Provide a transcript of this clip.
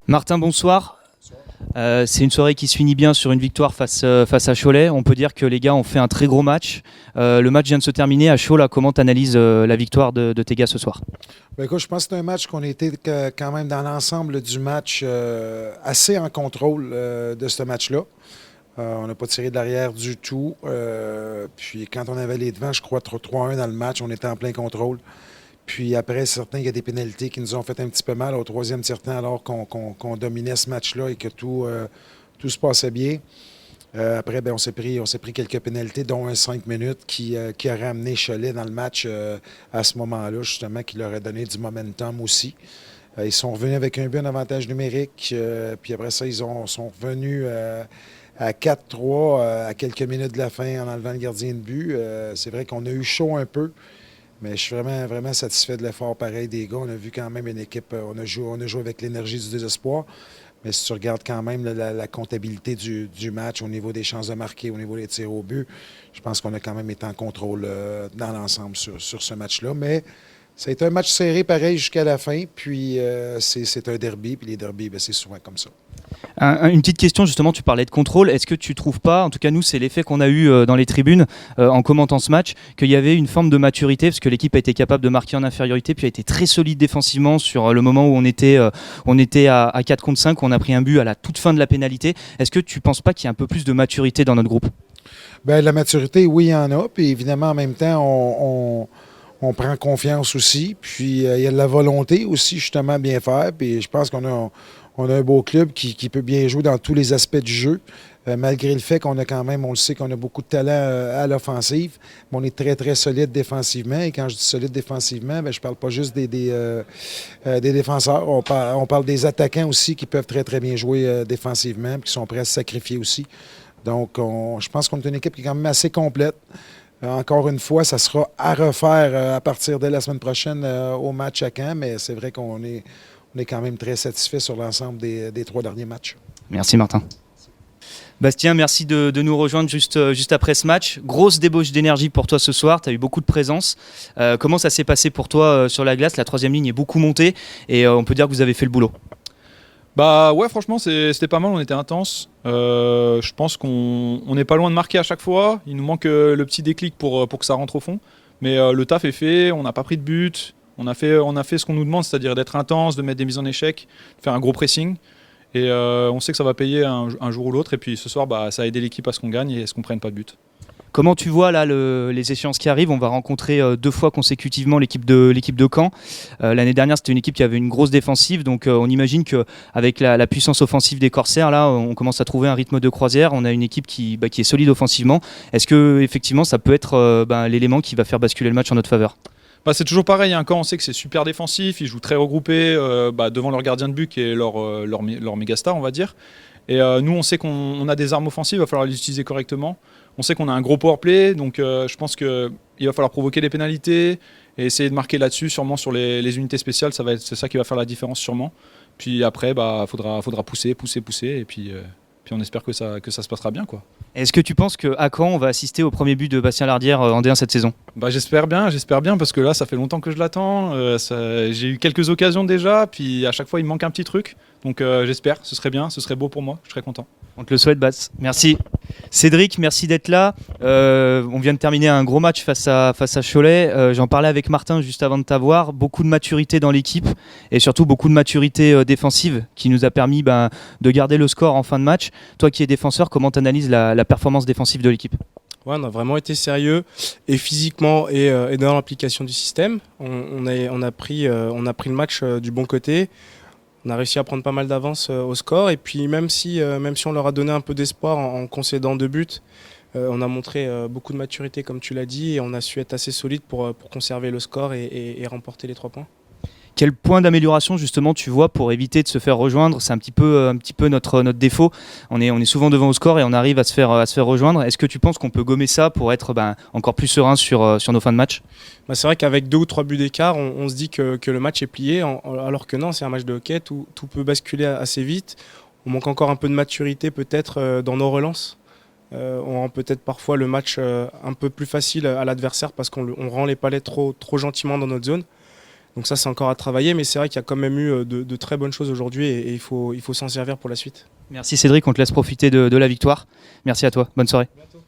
Martin, bonsoir. C'est une soirée qui se finit bien sur une victoire face à Cholet. On peut dire que les gars ont fait un très gros match. Le match vient de se terminer à Cholet. Comment tu analyses la victoire de tes gars ce soir? Ben écoute, je pense que c'est un match qu'on était quand même dans l'ensemble du match assez en contrôle de ce match-là. On n'a pas tiré de l'arrière du tout. Puis quand on avait les devants, je crois 3-1 dans le match, on était en plein contrôle. Puis après, c'est certain qu'il y a des pénalités qui nous ont fait un petit peu mal au troisième tiers-temps alors qu'on dominait ce match-là et que tout se passait bien. Après, ben, on s'est pris quelques pénalités, dont un 5 minutes qui a ramené Cholet dans le match à ce moment-là, justement, qui leur a donné du momentum aussi. Ils sont revenus avec un but en avantage numérique. Puis après ça, sont revenus à 4-3 à quelques minutes de la fin en enlevant le gardien de but. C'est vrai qu'on a eu chaud un peu. Mais je suis vraiment, vraiment satisfait de l'effort pareil des gars. On a vu quand même une équipe, on a joué avec l'énergie du désespoir. Mais si tu regardes quand même la comptabilité du match au niveau des chances de marquer, au niveau des tirs au but, je pense qu'on a quand même été en contrôle dans l'ensemble sur ce match-là. Mais ça a été un match serré pareil jusqu'à la fin. Puis c'est un derby. Puis les derbys, ben, c'est souvent comme ça. Une petite question, justement, tu parlais de contrôle. Est-ce que tu trouves pas, en tout cas nous c'est l'effet qu'on a eu dans les tribunes en commentant ce match, qu'il y avait une forme de maturité parce que l'équipe a été capable de marquer en infériorité puis a été très solide défensivement sur le moment où on était à 4 contre 5, où on a pris un but à la toute fin de la pénalité. Est-ce que tu penses pas qu'il y a un peu plus de maturité dans notre groupe? Bien, la maturité, oui, il y en a. Puis évidemment, en même temps, on prend confiance aussi. Puis il y a de la volonté aussi, justement, à bien faire. Puis je pense qu'on a un beau club qui peut bien jouer dans tous les aspects du jeu. Malgré le fait qu'on a quand même, on le sait qu'on a beaucoup de talent à l'offensive, mais on est très, très solide défensivement. Et quand je dis solide défensivement, bien, je ne parle pas juste des défenseurs. On parle des attaquants aussi qui peuvent très, très bien jouer défensivement et qui sont prêts à se sacrifier aussi. Donc, je pense qu'on est une équipe qui est quand même assez complète. Encore une fois, ça sera à refaire à partir de la semaine prochaine au match à Caen, mais c'est vrai qu'on est quand même très satisfait sur l'ensemble des 3 derniers matchs. Merci Martin. Bastien, merci de nous rejoindre juste après ce match. Grosse débauche d'énergie pour toi ce soir, tu as eu beaucoup de présence. Comment ça s'est passé pour toi sur la glace? La troisième ligne est beaucoup montée et on peut dire que vous avez fait le boulot. Bah ouais, franchement c'était pas mal, on était intense. Je pense qu'on n'est pas loin de marquer à chaque fois. Il nous manque le petit déclic pour que ça rentre au fond. Mais le taf est fait, on n'a pas pris de but. On a fait ce qu'on nous demande, c'est-à-dire d'être intense, de mettre des mises en échec, de faire un gros pressing. Et on sait que ça va payer un jour ou l'autre. Et puis ce soir, bah, ça a aidé l'équipe à ce qu'on gagne et à ce qu'on prenne pas de but. Comment tu vois là les échéances qui arrivent? On va rencontrer 2 fois consécutivement l'équipe de Caen. L'année dernière, c'était une équipe qui avait une grosse défensive, donc on imagine qu'avec la puissance offensive des Corsaires, là, on commence à trouver un rythme de croisière. On a une équipe qui est solide offensivement. Est-ce que effectivement, ça peut être l'élément qui va faire basculer le match en notre faveur? Bah, c'est toujours pareil, hein. Quand on sait que c'est super défensif, ils jouent très regroupés devant leur gardien de but qui est leur méga star, on va dire. Et nous, on sait qu'on a des armes offensives, il va falloir les utiliser correctement. On sait qu'on a un gros power play, donc je pense qu'il va falloir provoquer des pénalités et essayer de marquer là-dessus, sûrement sur les unités spéciales. C'est ça qui va faire la différence, sûrement. Puis après, faudra pousser, et puis on espère que ça se passera bien, quoi. Est-ce que tu penses qu'à Caen, on va assister au premier but de Bastien Lardière en D1 cette saison? Bah, j'espère bien, parce que là, ça fait longtemps que je l'attends. J'ai eu quelques occasions déjà, puis à chaque fois, il me manque un petit truc. Donc j'espère, ce serait bien, ce serait beau pour moi, je serais content. On te le souhaite, Bats. Merci. Cédric, merci d'être là. On vient de terminer un gros match face à Cholet. J'en parlais avec Martin juste avant de t'avoir. Beaucoup de maturité dans l'équipe et surtout beaucoup de maturité défensive qui nous a permis de garder le score en fin de match. Toi qui es défenseur, comment tu analyses la performance défensive de l'équipe? Ouais, on a vraiment été sérieux et physiquement et dans l'application du système. On a pris le match du bon côté. On a réussi à prendre pas mal d'avance au score et puis même si on leur a donné un peu d'espoir en concédant 2 buts, on a montré beaucoup de maturité comme tu l'as dit et on a su être assez solide pour conserver le score et remporter les 3 points. Quel point d'amélioration justement tu vois pour éviter de se faire rejoindre? C'est un petit peu notre défaut. On est souvent devant au score et on arrive à se faire rejoindre. Est-ce que tu penses qu'on peut gommer ça pour être encore plus serein sur nos fins de match? Bah, c'est vrai qu'avec 2 ou 3 buts d'écart, on se dit que le match est plié, alors que non, c'est un match de hockey, tout peut basculer assez vite. On manque encore un peu de maturité peut-être dans nos relances. On rend peut-être parfois le match un peu plus facile à l'adversaire parce qu'on rend les palets trop gentiment dans notre zone. Donc ça, c'est encore à travailler, mais c'est vrai qu'il y a quand même eu de très bonnes choses aujourd'hui et il faut s'en servir pour la suite. Merci Cédric, on te laisse profiter de la victoire. Merci à toi, bonne soirée. À bientôt.